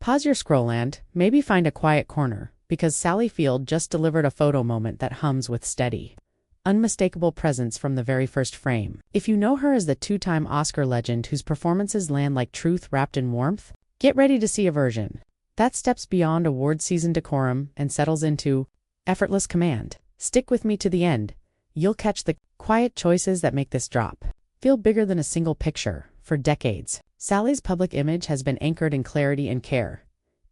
Pause your scroll and maybe find a quiet corner, because Sally Field just delivered a photo moment that hums with steady, unmistakable presence from the very first frame. If you know her as the two-time Oscar legend whose performances land like truth wrapped in warmth, get ready to see a version that steps beyond award season decorum and settles into effortless command. Stick with me to the end. You'll catch the quiet choices that make this drop feel bigger than a single picture. For decades, Sally's public image has been anchored in clarity and care.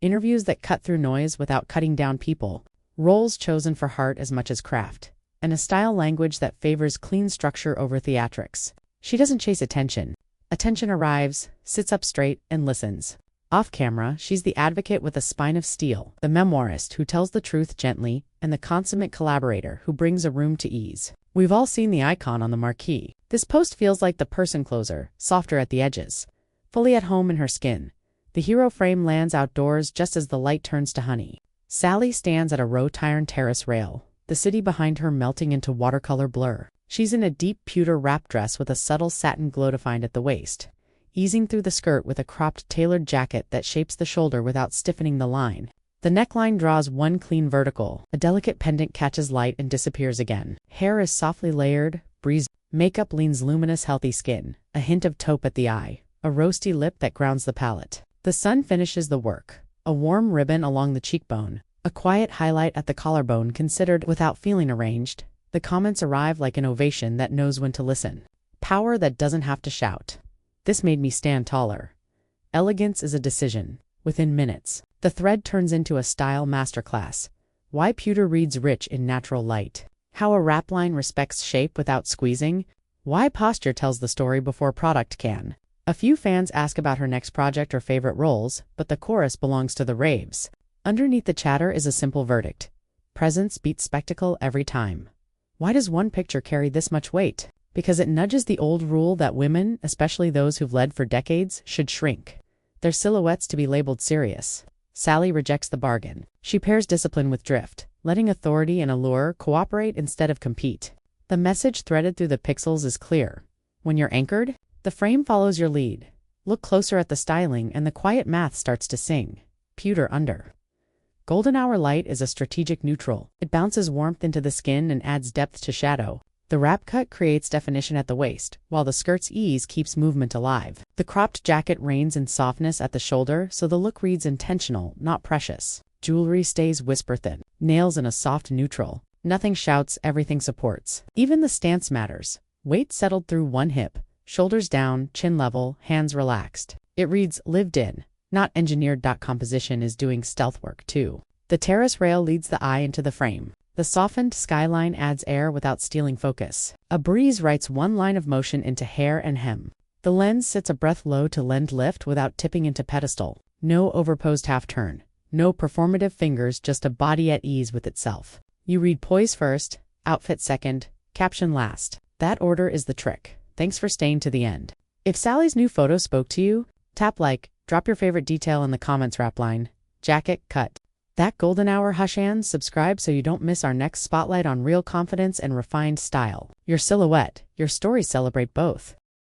Interviews that cut through noise without cutting down people, roles chosen for heart as much as craft, and a style language that favors clean structure over theatrics. She doesn't chase attention. Attention arrives, sits up straight, and listens. Off camera, she's the advocate with a spine of steel, the memoirist who tells the truth gently, and the consummate collaborator who brings a room to ease. We've all seen the icon on the marquee. This post feels like the person closer, softer at the edges, fully at home in her skin. The hero frame lands outdoors just as the light turns to honey. Sally stands at a wrought iron terrace rail, the city behind her melting into watercolor blur. She's in a deep pewter wrap dress with a subtle satin glow defined at the waist, easing through the skirt with a cropped tailored jacket that shapes the shoulder without stiffening the line. The neckline draws one clean vertical. A delicate pendant catches light and disappears again. Hair is softly layered, breeze. Makeup leans luminous, healthy skin, a hint of taupe at the eye, a roasty lip that grounds the palate. The sun finishes the work. A warm ribbon along the cheekbone, a quiet highlight at the collarbone considered without feeling arranged. The comments arrive like an ovation that knows when to listen. Power that doesn't have to shout. This made me stand taller. Elegance is a decision. Within minutes, the thread turns into a style masterclass. Why pewter reads rich in natural light. How a wrap line respects shape without squeezing. Why posture tells the story before product can. A few fans ask about her next project or favorite roles, but the chorus belongs to the raves. Underneath the chatter is a simple verdict. Presence beats spectacle every time. Why does one picture carry this much weight? Because it nudges the old rule that women, especially those who've led for decades, should shrink their silhouettes to be labeled serious. Sally rejects the bargain. She pairs discipline with drift, letting authority and allure cooperate instead of compete. The message threaded through the pixels is clear. When you're anchored, the frame follows your lead. Look closer at the styling and the quiet math starts to sing. Pewter under. Golden hour light is a strategic neutral. It bounces warmth into the skin and adds depth to shadow. The wrap cut creates definition at the waist, while the skirt's ease keeps movement alive. The cropped jacket reigns in softness at the shoulder, so the look reads intentional, not precious. Jewelry stays whisper thin. Nails in a soft neutral. Nothing shouts, everything supports. Even the stance matters. Weight settled through one hip, shoulders down, chin level, hands relaxed. It reads lived in, not engineered. Composition is doing stealth work too. The terrace rail leads the eye into the frame. The softened skyline adds air without stealing focus. A breeze writes one line of motion into hair and hem. The lens sits a breath low to lend lift without tipping into pedestal. No overposed half turn. No performative fingers, just a body at ease with itself. You read poise first, outfit second, caption last. That order is the trick. Thanks for staying to the end. If Sally's new photo spoke to you, tap like, drop your favorite detail in the comments. Wrap line, jacket, cut. That golden hour hush and subscribe so you don't miss our next spotlight on real confidence and refined style. Your silhouette, your stories celebrate both.